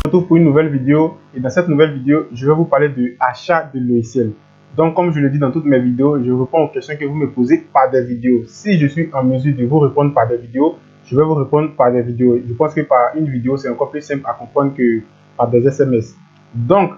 Retrouve pour une nouvelle vidéo et dans cette nouvelle vidéo, je vais vous parler de achat de logiciels. Donc comme je le dis dans toutes mes vidéos, je réponds aux questions que vous me posez par des vidéos. Si je suis en mesure de vous répondre par des vidéos, je vais vous répondre par des vidéos. Je pense que par une vidéo, c'est encore plus simple à comprendre que par des SMS. Donc,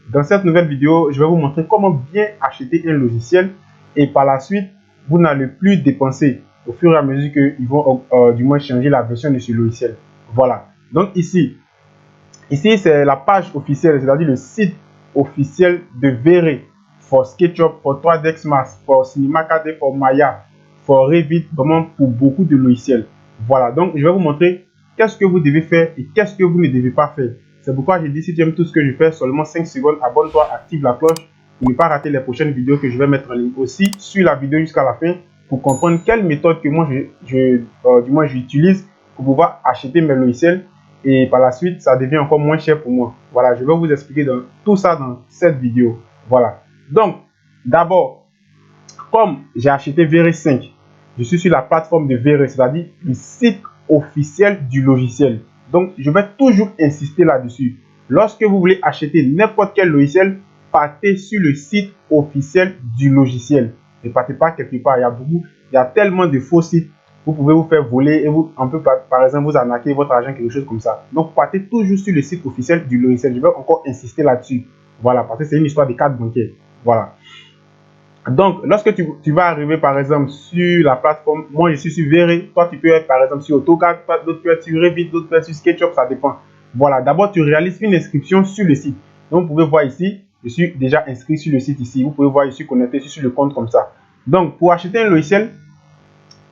dans cette nouvelle vidéo, je vais vous montrer comment bien acheter un logiciel et par la suite, vous n'allez plus dépenser au fur et à mesure qu'ils vont du moins changer la version de ce logiciel. Voilà. Donc ici c'est la page officielle, c'est-à-dire le site officiel de Vere for SketchUp, for 3ds Max, for Cinema 4D, for Maya, for Revit, vraiment pour beaucoup de logiciels. Voilà, donc je vais vous montrer qu'est-ce que vous devez faire et qu'est-ce que vous ne devez pas faire. C'est pourquoi j'ai dit, si tu aimes tout ce que je fais, seulement 5 secondes, abonne-toi, active la cloche pour ne pas rater les prochaines vidéos que je vais mettre en ligne. Aussi, suis la vidéo jusqu'à la fin pour comprendre quelle méthode que moi j'utilise pour pouvoir acheter mes logiciels. Et par la suite, ça devient encore moins cher pour moi. Voilà, je vais vous expliquer tout ça dans cette vidéo. Voilà. Donc, d'abord, comme j'ai acheté Vere 5, je suis sur la plateforme de Vere, c'est-à-dire le site officiel du logiciel. Donc, je vais toujours insister là-dessus. Lorsque vous voulez acheter n'importe quel logiciel, partez sur le site officiel du logiciel. Ne partez pas quelque part. Il y a tellement de faux sites. Vous pouvez vous faire voler et on peut par exemple vous arnaquer votre argent, quelque chose comme ça. Donc partez toujours sur le site officiel du logiciel. Je vais encore insister là-dessus. Voilà, parce que c'est une histoire de carte bancaire. Voilà. Donc lorsque tu vas arriver par exemple sur la plateforme, moi je suis sur Vere, toi tu peux être par exemple sur AutoCAD, d'autres peuvent être sur Revit, d'autres peuvent être sur SketchUp, ça dépend. Voilà, d'abord tu réalises une inscription sur le site. Donc vous pouvez voir ici, je suis déjà inscrit sur le site ici. Vous pouvez voir, je suis connecté sur le compte comme ça. Donc pour acheter un logiciel,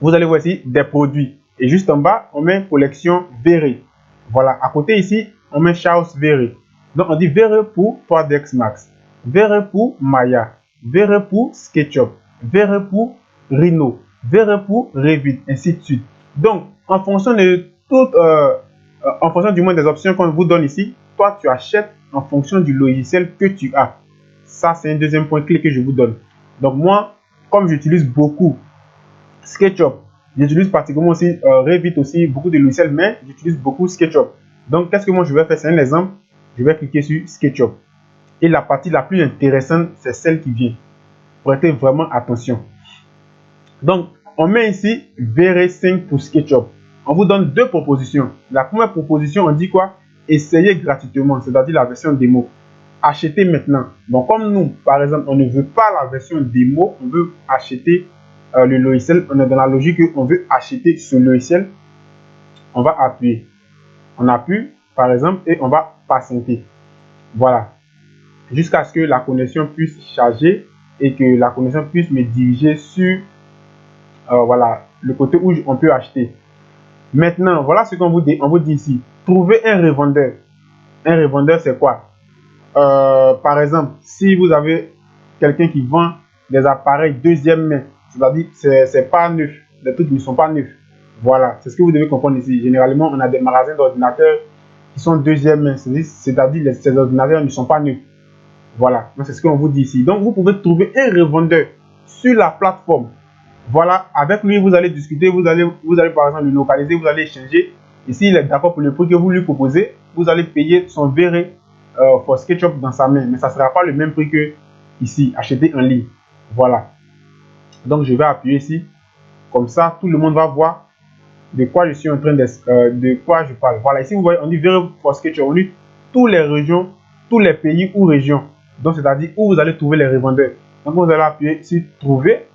vous allez voir ici des produits. Et juste en bas, on met collection Vere. Voilà, à côté ici, on met Chaos Vere. Donc on dit Vere pour 3ds Max, Vere pour Maya, Vere pour SketchUp, Vere pour Rhino, Vere pour Revit, ainsi de suite. Donc, en fonction de en fonction du moins des options qu'on vous donne ici, toi tu achètes en fonction du logiciel que tu as. Ça, c'est un deuxième point clé que je vous donne. Donc moi, comme j'utilise beaucoup SketchUp, j'utilise particulièrement aussi Revit aussi, beaucoup de logiciels, mais j'utilise beaucoup SketchUp. Donc, qu'est-ce que moi je vais faire? C'est un exemple. Je vais cliquer sur SketchUp. Et la partie la plus intéressante, c'est celle qui vient. Prêtez vraiment attention. Donc, on met ici Vere 5 pour SketchUp. On vous donne deux propositions. La première proposition, on dit quoi? Essayez gratuitement, c'est-à-dire la version démo. Achetez maintenant. Donc, comme nous, par exemple, on ne veut pas la version démo, on veut acheter le logiciel. On est dans la logique qu'on veut acheter ce logiciel. On va appuyer. On appuie, par exemple, et on va patienter. Voilà. Jusqu'à ce que la connexion puisse charger et que la connexion puisse me diriger sur voilà, le côté où on peut acheter. Maintenant, voilà ce qu'on vous dit. On vous dit ici, trouvez un revendeur. Un revendeur, c'est quoi? Par exemple, si vous avez quelqu'un qui vend des appareils deuxième main, c'est-à-dire c'est pas neuf, les trucs ne sont pas neufs. Voilà, c'est ce que vous devez comprendre ici. Généralement, on a des magasins d'ordinateurs qui sont deuxième main, c'est-à-dire ces ordinateurs ne sont pas neufs. Voilà, donc c'est ce qu'on vous dit ici. Donc vous pouvez trouver un revendeur sur la plateforme. Voilà, avec lui vous allez discuter, vous allez par exemple le localiser, vous allez échanger. Et s'il est d'accord pour le prix que vous lui proposez, vous allez payer son Vere for SketchUp dans sa main. Mais ça ne sera pas le même prix que ici, acheter en ligne. Voilà. Donc je vais appuyer ici. Comme ça, tout le monde va voir de quoi je suis en train de quoi je parle. Voilà, ici vous voyez, on dit Vere for SketchUp. On dit toutes les régions, tous les pays ou régions. Donc c'est-à-dire où vous allez trouver les revendeurs. Donc vous allez appuyer sur trouver.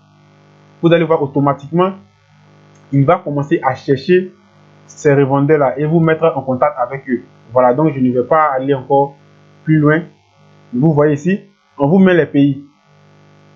Vous allez voir automatiquement, il va commencer à chercher ces revendeurs là et vous mettre en contact avec eux. Voilà, donc je ne vais pas aller encore plus loin. Vous voyez ici, on vous met les pays.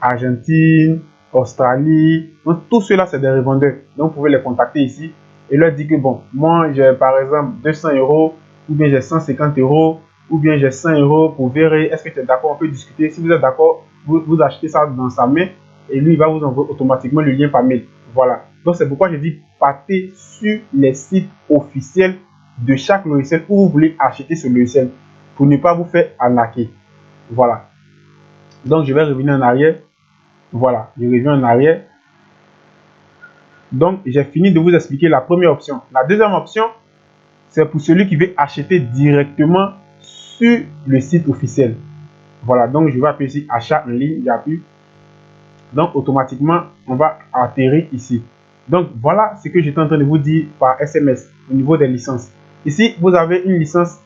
Argentine, Australie, donc tout cela c'est des revendeurs. Donc vous pouvez les contacter ici et leur dire que bon, moi j'ai par exemple 200 €, ou bien j'ai 150 €, ou bien j'ai 100 € pour Vere. Est-ce que tu es d'accord? On peut discuter. Si vous êtes d'accord, vous achetez ça dans sa main et lui il va vous envoyer automatiquement le lien par mail. Voilà. Donc c'est pourquoi je dis partez sur les sites officiels de chaque logiciel où vous voulez acheter ce logiciel pour ne pas vous faire arnaquer. Voilà. Donc je vais revenir en arrière. Voilà, je reviens en arrière. Donc, j'ai fini de vous expliquer la première option. La deuxième option, c'est pour celui qui veut acheter directement sur le site officiel. Voilà, donc je vais appuyer ici achat en ligne, j'appuie. Donc automatiquement, on va atterrir ici. Donc voilà ce que j'étais en train de vous dire par SMS au niveau des licences. Ici, vous avez une licence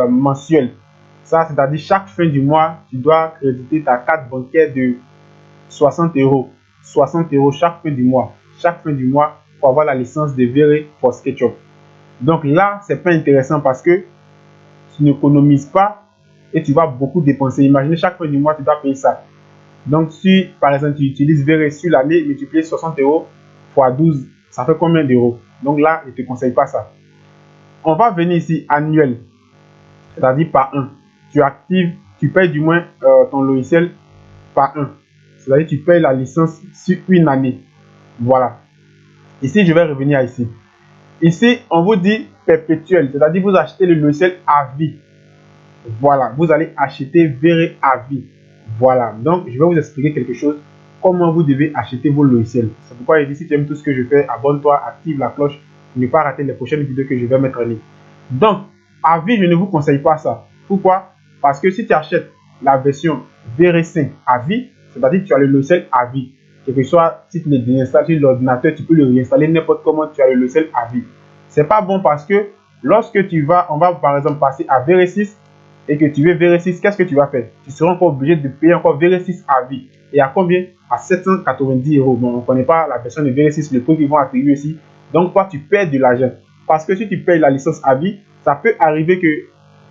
mensuelle. Ça, c'est-à-dire chaque fin du mois, tu dois créditer ta carte bancaire de 60 euros. 60 euros chaque fin du mois. Chaque fin du mois, pour avoir la licence de Vere for SketchUp. Donc là, c'est pas intéressant parce que tu n'économises pas et tu vas beaucoup dépenser. Imaginez chaque fin du mois, tu dois payer ça. Donc si par exemple tu utilises Vere sur l'année, multiplié 60 euros x 12, ça fait combien d'euros? Donc là, je ne te conseille pas ça. On va venir ici annuel, c'est-à-dire par 1. Tu actives, tu payes du moins ton logiciel par 1. C'est-à-dire tu payes la licence sur une année. Voilà. Ici, je vais revenir ici. Ici, on vous dit perpétuel, c'est-à-dire vous achetez le logiciel à vie. Voilà, vous allez acheter Vere à vie. Voilà, donc je vais vous expliquer quelque chose, comment vous devez acheter vos logiciels. C'est pourquoi je dis, si tu aimes tout ce que je fais, abonne-toi, active la cloche pour ne pas rater les prochaines vidéos que je vais mettre en ligne. Donc, à vie, je ne vous conseille pas ça. Pourquoi? Parce que si tu achètes la version Vere 5 à vie, c'est-à-dire que tu as le logiciel à vie. Quel que soit, si tu le déinstalles sur l'ordinateur, tu peux le réinstaller n'importe comment, tu as le logiciel à vie. C'est pas bon parce que lorsque tu vas, on va par exemple passer à Vere 6 et que tu veux Vere 6, qu'est-ce que tu vas faire? Tu seras encore obligé de payer encore Vere 6 à vie. Et à combien? À 790 euros. Bon, on ne connaît pas la version de Vere 6, le prix qu'ils vont attribuer ici. Donc, toi, tu perds de l'argent. Parce que si tu payes la licence à vie, ça peut arriver que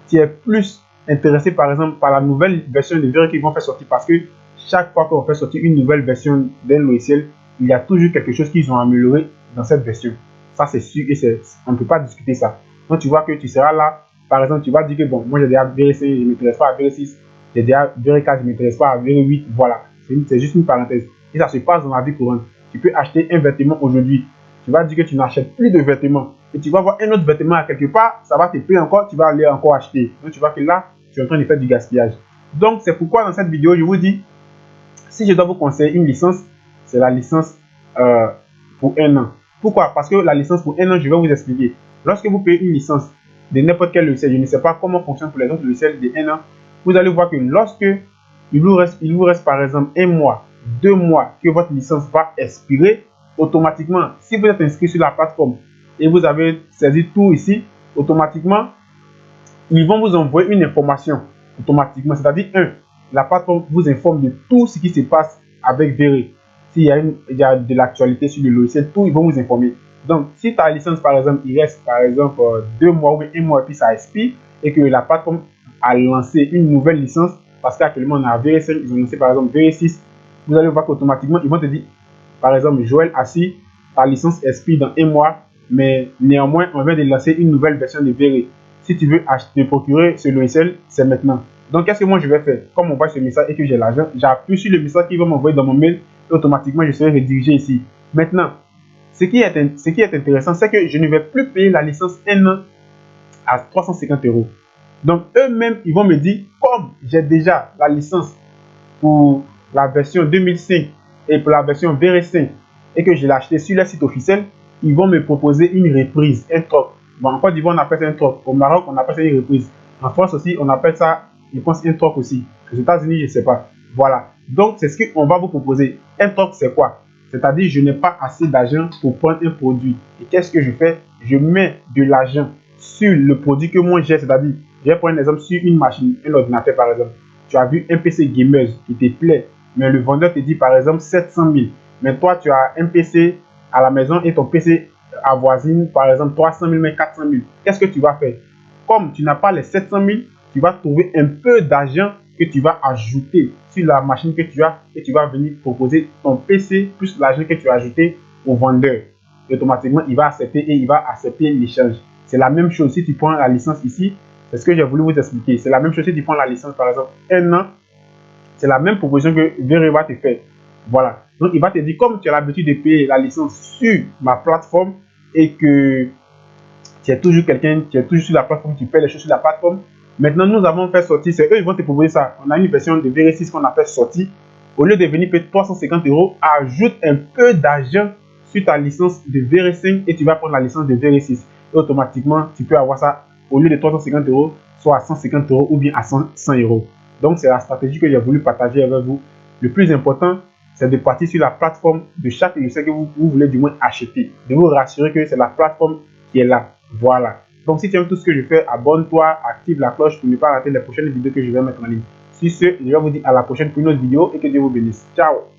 tu es plus intéressé, par exemple, par la nouvelle version de Vere qu'ils vont faire sortir. Parce que chaque fois qu'on fait sortir une nouvelle version d'un logiciel, il y a toujours quelque chose qu'ils ont amélioré dans cette version. Ça, c'est sûr et on ne peut pas discuter ça. Donc, tu vois que tu seras là. Par exemple, tu vas dire que bon, moi j'ai déjà Vere 5, je ne m'intéresse pas à Vere 6. J'ai déjà Vere 4, je ne m'intéresse pas à Vere 8. Voilà. C'est juste une parenthèse. Et ça se passe dans la vie courante. Tu peux acheter un vêtement aujourd'hui. Tu vas dire que tu n'achètes plus de vêtements. Et tu vas voir un autre vêtement à quelque part, ça va te payer encore, tu vas aller encore acheter. Donc, tu vois que là, tu es en train de faire du gaspillage. Donc, c'est pourquoi dans cette vidéo, je vous dis, si je dois vous conseiller une licence, c'est la licence pour 1 an. Pourquoi? Parce que la licence pour 1 an, je vais vous expliquer. Lorsque vous payez une licence de n'importe quel logiciel, je ne sais pas comment fonctionne pour les autres logiciels de 1 an, vous allez voir que lorsque il vous reste par exemple 1 mois, 2 mois que votre licence va expirer, automatiquement, si vous êtes inscrit sur la plateforme et vous avez saisi tout ici, automatiquement, ils vont vous envoyer une information automatiquement. C'est-à-dire, la plateforme vous informe de tout ce qui se passe avec Vere. S'il y a de l'actualité sur le logiciel, tout, ils vont vous informer. Donc, si ta licence, par exemple, il reste, par exemple, 2 mois ou 1 mois et puis ça expire, et que la plateforme a lancé une nouvelle licence, parce qu'actuellement, on a Vere 5, ils ont lancé, par exemple, Vere 6, vous allez voir qu'automatiquement, ils vont te dire, par exemple, Joël Assis, ta licence expire dans 1 mois, mais néanmoins, on vient de lancer une nouvelle version de Vere. Si tu veux acheter, procurer ce logiciel, c'est maintenant. Donc, qu'est-ce que moi je vais faire? Comme on voit ce message et que j'ai l'argent, j'appuie sur le message qui va m'envoyer dans mon mail et automatiquement, je serai redirigé ici. Maintenant, ce qui est intéressant, c'est que je ne vais plus payer la licence 1 an à 350 euros. Donc, eux-mêmes, ils vont me dire, comme j'ai déjà la licence pour la version 2005 et pour la version Vere 5 et que je l'ai acheté sur le site officiel, ils vont me proposer une reprise, un troc. Bon, en Côte d'Ivoire, on appelle ça un troc. Au Maroc, on appelle ça une reprise. En France aussi, on appelle ça, je pense, un troc aussi. Aux États-Unis, je ne sais pas. Voilà. Donc, c'est ce qu'on va vous proposer. Un troc, c'est quoi? C'est-à-dire, je n'ai pas assez d'argent pour prendre un produit. Et qu'est-ce que je fais? Je mets de l'argent sur le produit que moi j'ai. C'est-à-dire, je vais prendre un exemple sur une machine, un ordinateur par exemple. Tu as vu un PC gamer qui te plaît, mais le vendeur te dit par exemple 700 000. Mais toi, tu as un PC à la maison et ton PC avoisine par exemple 300 000, mais 400 000. Qu'est-ce que tu vas faire? Comme tu n'as pas les 700 000, tu vas trouver un peu d'argent que tu vas ajouter sur la machine que tu as et tu vas venir proposer ton PC plus l'argent que tu as ajouté au vendeur. Et automatiquement, il va accepter et il va accepter l'échange. C'est la même chose si tu prends la licence ici. C'est ce que j'ai voulu vous expliquer. C'est la même chose si tu prends la licence par exemple 1 an. C'est la même proposition que Vere va te faire. Voilà. Donc, il va te dire, comme tu as l'habitude de payer la licence sur ma plateforme et que tu es toujours quelqu'un, tu es toujours sur la plateforme, tu payes les choses sur la plateforme. Maintenant, nous avons fait sortir, c'est eux, ils vont te proposer ça. On a une version de Vere 6 qu'on a fait sortir. Au lieu de venir payer 350 euros, ajoute un peu d'argent sur ta licence de Vere 5 et tu vas prendre la licence de Vere 6. Et automatiquement, tu peux avoir ça au lieu de 350 €, soit à 150 € ou bien à 100 €. Donc, c'est la stratégie que j'ai voulu partager avec vous. Le plus important, c'est de partir sur la plateforme de chaque logiciel que vous voulez du moins acheter. De vous rassurer que c'est la plateforme qui est là. Voilà. Donc, si tu aimes tout ce que je fais, abonne-toi, active la cloche pour ne pas rater les prochaines vidéos que je vais mettre en ligne. Sur ce, je vais vous dire à la prochaine pour une autre vidéo et que Dieu vous bénisse. Ciao!